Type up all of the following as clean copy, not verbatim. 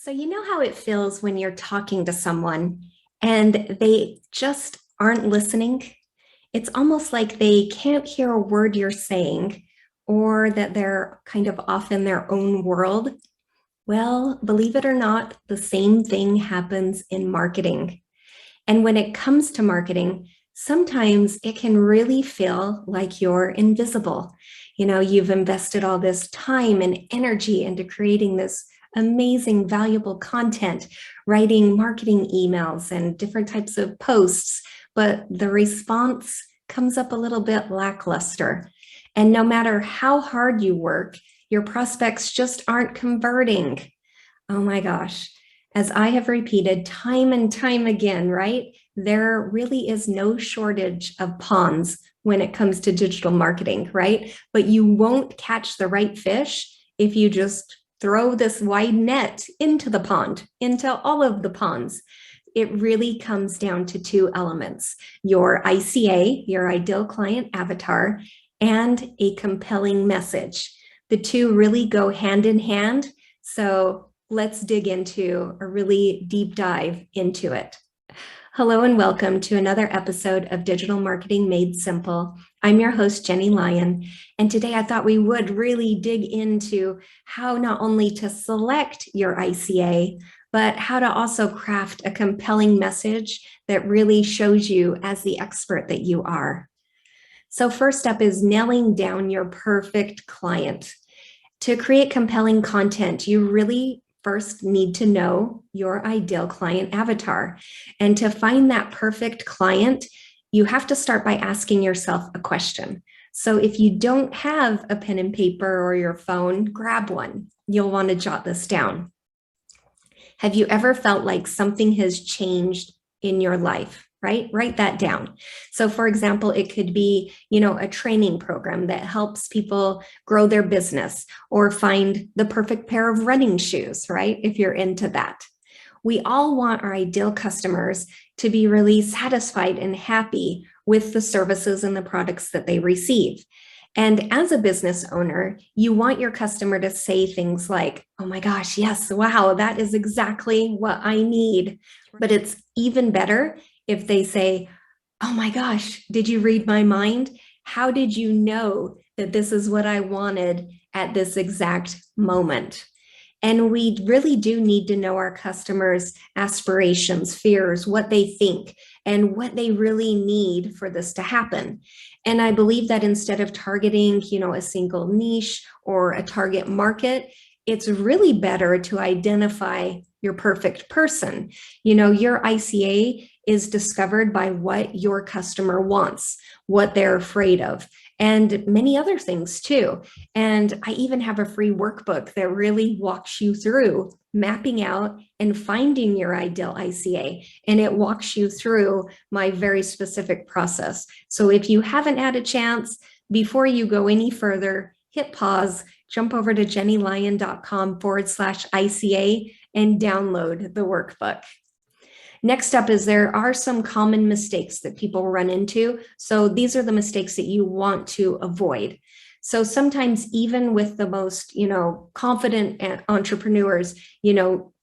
So, you know how it feels when you're talking to someone and they just aren't listening? It's almost like they can't hear a word you're saying or that they're kind of off in their own world. Well, believe it or not, the same thing happens in marketing. And when it comes to marketing, sometimes it can really feel like you're invisible. You've invested all this time and energy into creating this amazing, valuable content, writing marketing emails and different types of posts, but the response comes up a little bit lackluster. And no matter how hard you work, your prospects just aren't converting. Oh my gosh. As I have repeated time and time again, right? There really is no shortage of ponds when it comes to digital marketing, right? But you won't catch the right fish if you just throw this wide net into the pond, into all of the ponds. It really comes down to two elements: your ICA, your ideal client avatar, and a compelling message. The two really go hand in hand. So let's dig into a really deep dive into it. Hello and welcome to another episode of Digital Marketing Made Simple. I'm your host, Jenny Lyon, and today I thought we would really dig into how not only to select your ICA, but how to also craft a compelling message that really shows you as the expert that you are. So first up is nailing down your perfect client. To create compelling content, you really first need to know your ideal client avatar. And to find that perfect client, you have to start by asking yourself a question. So if you don't have a pen and paper or your phone, grab one. You'll want to jot this down. Have you ever felt like something has changed in your life? Right? Write that down. So for example, it could be, a training program that helps people grow their business or find the perfect pair of running shoes, right? If you're into that. We all want our ideal customers to be really satisfied and happy with the services and the products that they receive. And as a business owner, you want your customer to say things like, oh my gosh, yes, wow, that is exactly what I need. But it's even better if they say, oh my gosh, did you read my mind? How did you know that this is what I wanted at this exact moment? And we really do need to know our customers' aspirations, fears, what they think, and what they really need for this to happen. And I believe that instead of targeting, a single niche or a target market, it's really better to identify your perfect person. Your ICA is discovered by what your customer wants, what they're afraid of, and many other things too. And I even have a free workbook that really walks you through mapping out and finding your ideal ICA. And it walks you through my very specific process. So if you haven't had a chance, before you go any further, hit pause, jump over to jennylyon.com/ICA and download the workbook. Next up is there are some common mistakes that people run into. So these are the mistakes that you want to avoid. So sometimes even with the most, confident entrepreneurs,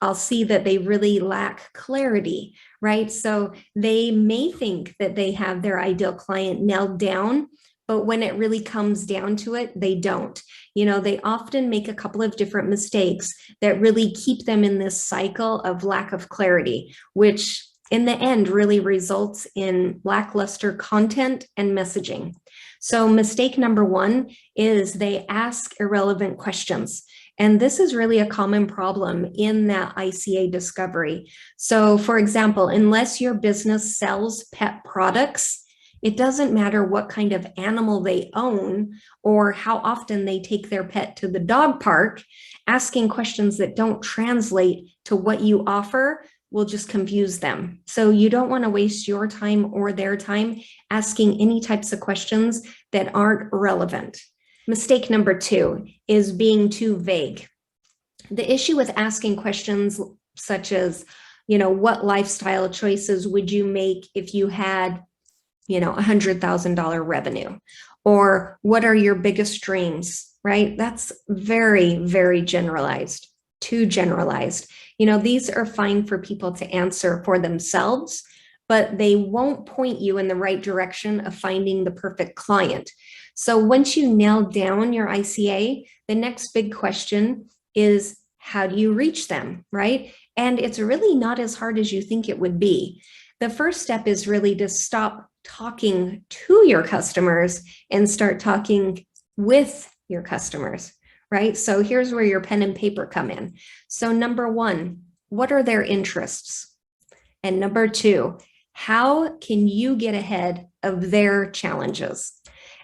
I'll see that they really lack clarity, right? So they may think that they have their ideal client nailed down, but when it really comes down to it, they don't. They often make a couple of different mistakes that really keep them in this cycle of lack of clarity, which in the end really results in lackluster content and messaging. So mistake number one is they ask irrelevant questions. And this is really a common problem in that ICA discovery. So for example, unless your business sells pet products, it doesn't matter what kind of animal they own or how often they take their pet to the dog park. Asking questions that don't translate to what you offer will just confuse them. So you don't want to waste your time or their time asking any types of questions that aren't relevant. Mistake number two is being too vague. The issue with asking questions such as, what lifestyle choices would you make if you had $100,000 revenue, or what are your biggest dreams, right? That's very, very generalized. too generalized. You know, these are fine for people to answer for themselves, but they won't point you in the right direction of finding the perfect client. So once you nail down your ICA, the next big question is, how do you reach them, right? And it's really not as hard as you think it would be. The first step is really to stop talking to your customers and start talking with your customers, right? So here's where your pen and paper come in. So number one, what are their interests? And number two, how can you get ahead of their challenges?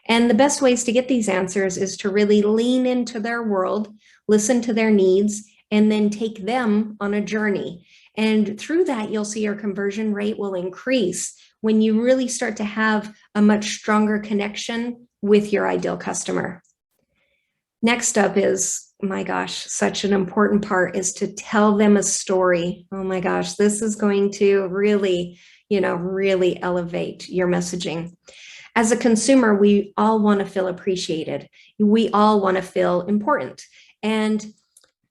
And the best ways to get these answers is to really lean into their world, listen to their needs, and then take them on a journey. And through that, you'll see your conversion rate will increase when you really start to have a much stronger connection with your ideal customer. Next up is, my gosh, such an important part is to tell them a story. Oh my gosh, this is going to really, really elevate your messaging. As a consumer, we all want to feel appreciated. We all want to feel important. And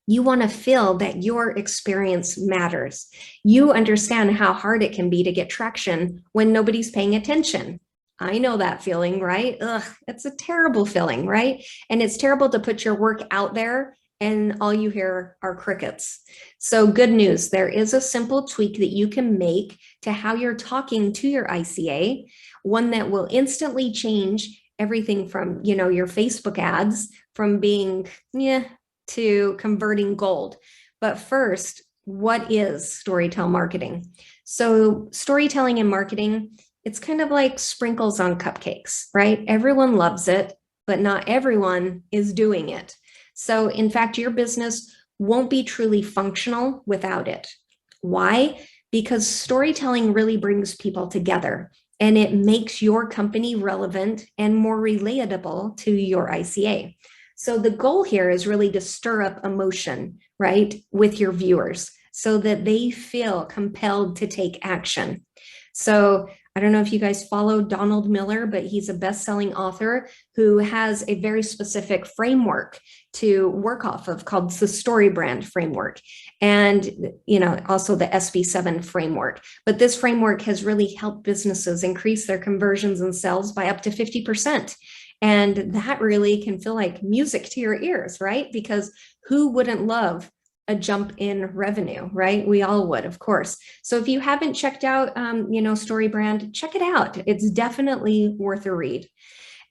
you want to feel that your experience matters. You understand how hard it can be to get traction when nobody's paying attention. I know that feeling, right? Ugh, it's a terrible feeling, right? And it's terrible to put your work out there and all you hear are crickets. So good news, there is a simple tweak that you can make to how you're talking to your ICA, one that will instantly change everything from, your Facebook ads from being, to converting gold. But first, what is storytelling marketing? So storytelling and marketing, it's kind of like sprinkles on cupcakes, right? Everyone loves it, but not everyone is doing it. So in fact, your business won't be truly functional without it. Why? Because storytelling really brings people together and it makes your company relevant and more relatable to your ICA. So the goal here is really to stir up emotion, right, with your viewers so that they feel compelled to take action. So I don't know if you guys follow Donald Miller, but he's a best-selling author who has a very specific framework to work off of called the Story Brand framework, and also the SB7 framework. But this framework has really helped businesses increase their conversions and sales by up to 50%. And that really can feel like music to your ears, right? Because who wouldn't love a jump in revenue, right? We all would, of course. So if you haven't checked out, Story Brand, check it out. It's definitely worth a read.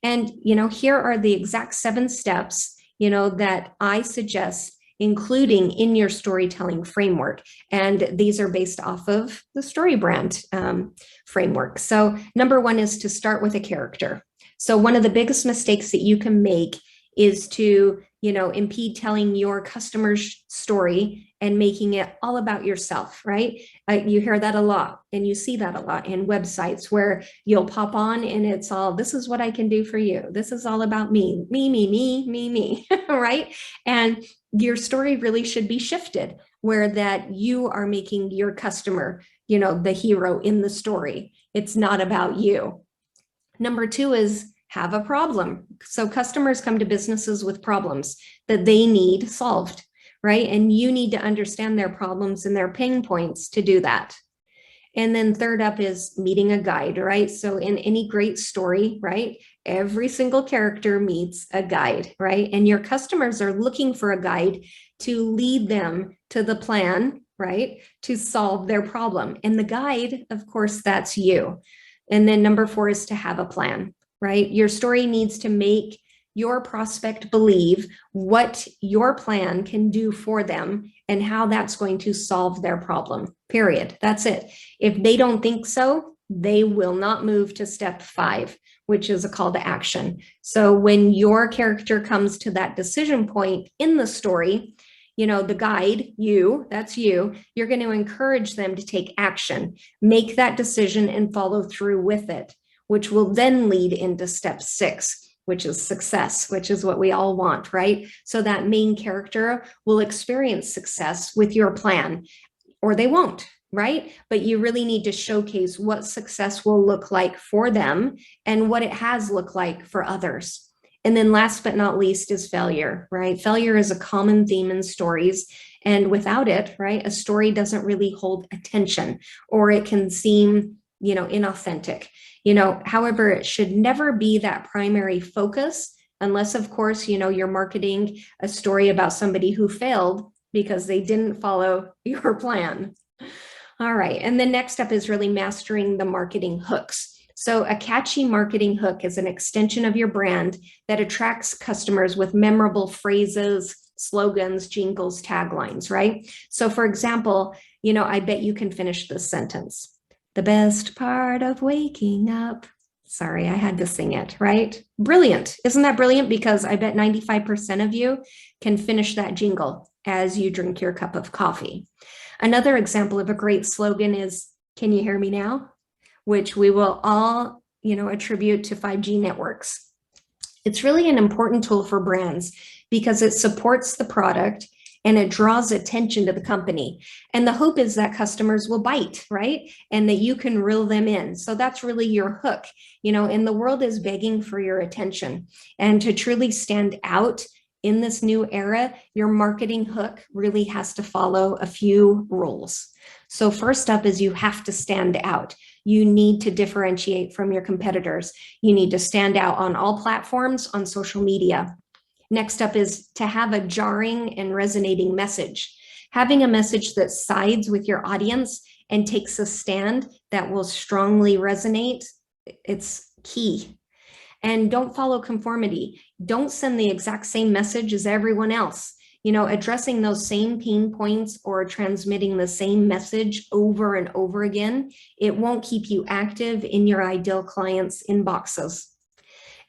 And, here are the exact 7 steps, that I suggest including in your storytelling framework. And these are based off of the Story Brand framework. So number 1 is to start with a character. So one of the biggest mistakes that you can make is to, impede telling your customer's story and making it all about yourself, right? You hear that a lot and you see that a lot in websites where you'll pop on and it's all, this is what I can do for you. This is all about me, right? And your story really should be shifted where that you are making your customer, the hero in the story. It's not about you. Number 2 is have a problem. So customers come to businesses with problems that they need solved, right? And you need to understand their problems and their pain points to do that. And then third up is meeting a guide, right? So in any great story, right, every single character meets a guide, right? And your customers are looking for a guide to lead them to the plan, right, to solve their problem. And the guide, of course, that's you. And then number 4 is to have a plan, right? Your story needs to make your prospect believe what your plan can do for them and how that's going to solve their problem, period. That's it. If they don't think so, they will not move to step 5, which is a call to action. So when your character comes to that decision point in the story, the guide, that's you, you're going to encourage them to take action, make that decision and follow through with it, which will then lead into step 6, which is success, which is what we all want, right? So that main character will experience success with your plan, or they won't, right? But you really need to showcase what success will look like for them and what it has looked like for others. And then last but not least is failure, right? Failure is a common theme in stories. And without it, right, a story doesn't really hold attention, or it can seem, inauthentic. However, it should never be that primary focus, unless, of course, you're marketing a story about somebody who failed because they didn't follow your plan. All right. And the next step is really mastering the marketing hooks. So a catchy marketing hook is an extension of your brand that attracts customers with memorable phrases, slogans, jingles, taglines, right? So for example, I bet you can finish this sentence. The best part of waking up. Sorry, I had to sing it, right? Brilliant. Isn't that brilliant? Because I bet 95% of you can finish that jingle as you drink your cup of coffee. Another example of a great slogan is, can you hear me now? Which we will all, attribute to 5G networks. It's really an important tool for brands because it supports the product and it draws attention to the company. And the hope is that customers will bite, right? And that you can reel them in. So that's really your hook, and the world is begging for your attention. And to truly stand out in this new era, your marketing hook really has to follow a few rules. So first up is you have to stand out. You need to differentiate from your competitors. You need to stand out on all platforms on social media. Next up is to have a jarring and resonating message. Having a message that sides with your audience and takes a stand that will strongly resonate, it's key. And don't follow conformity. Don't send the exact same message as everyone else. Addressing those same pain points or transmitting the same message over and over again, it won't keep you active in your ideal clients' inboxes.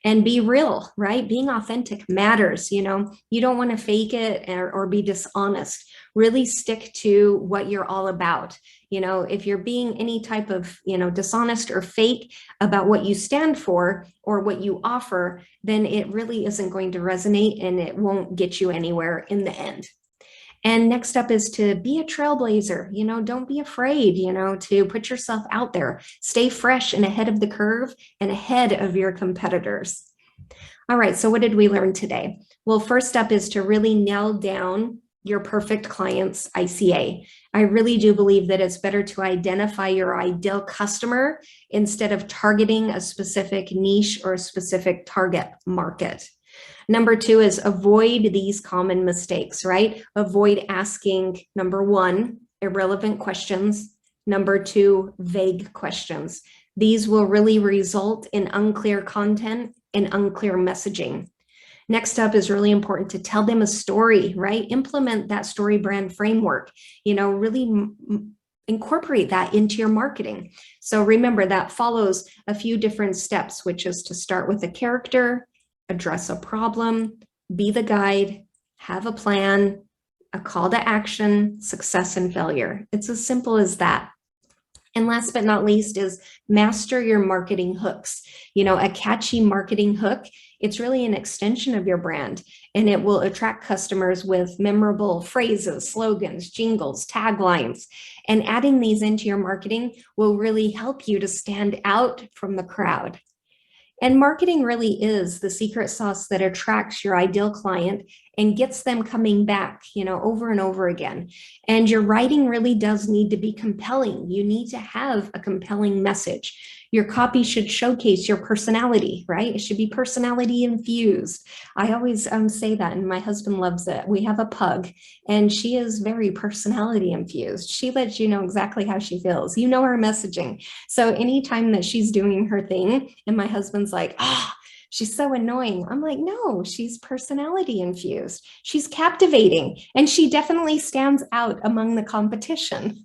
And be real, right? Being authentic matters. You don't want to fake it or be dishonest. Really stick to what you're all about. If you're being any type of, dishonest or fake about what you stand for or what you offer, then it really isn't going to resonate and it won't get you anywhere in the end. And next up is to be a trailblazer. Don't be afraid, to put yourself out there. Stay fresh and ahead of the curve and ahead of your competitors. All right, so what did we learn today? Well, first up is to really nail down your perfect client's ICA. I really do believe that it's better to identify your ideal customer instead of targeting a specific niche or a specific target market. Number two is avoid these common mistakes, right? Avoid asking, number one, irrelevant questions. Number two, vague questions. These will really result in unclear content and unclear messaging. Next up is really important to tell them a story, right? Implement that story brand framework, really incorporate that into your marketing. So remember that follows a few different steps, which is to start with a character, address a problem, be the guide, have a plan, a call to action, success and failure. It's as simple as that. And last but not least is master your marketing hooks. A catchy marketing hook, it's really an extension of your brand and it will attract customers with memorable phrases, slogans, jingles, taglines. And adding these into your marketing will really help you to stand out from the crowd. And marketing really is the secret sauce that attracts your ideal client and gets them coming back, over and over again. And your writing really does need to be compelling. You need to have a compelling message. Your copy should showcase your personality, right? It should be personality infused. I always say that, and my husband loves it. We have a pug, and she is very personality infused. She lets you know exactly how she feels. Her messaging. So anytime that she's doing her thing, and my husband's like, she's so annoying. I'm like, no, she's personality infused. She's captivating, and she definitely stands out among the competition.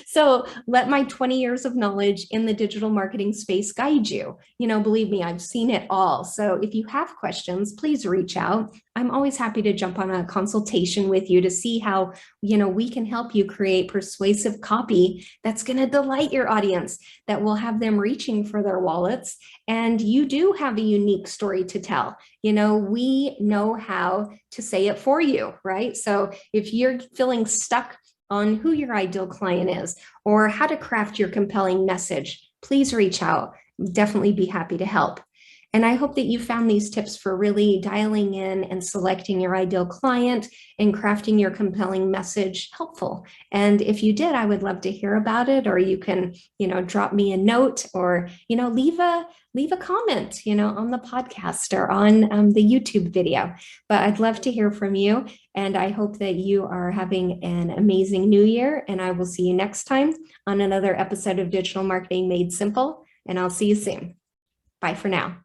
So let my 20 years of knowledge in the digital marketing space guide you. Believe me, I've seen it all. So if you have questions, please reach out. I'm always happy to jump on a consultation with you to see how, we can help you create persuasive copy that's going to delight your audience, that will have them reaching for their wallets. And you do have a unique story to tell. We know how to say it for you, right? So if you're feeling stuck on who your ideal client is or how to craft your compelling message, please reach out. Definitely be happy to help. And I hope that you found these tips for really dialing in and selecting your ideal client and crafting your compelling message helpful. And if you did, I would love to hear about it, or you can, drop me a note, or, leave a comment, on the podcast or on the YouTube video. But I'd love to hear from you. And I hope that you are having an amazing new year. And I will see you next time on another episode of Digital Marketing Made Simple. And I'll see you soon. Bye for now.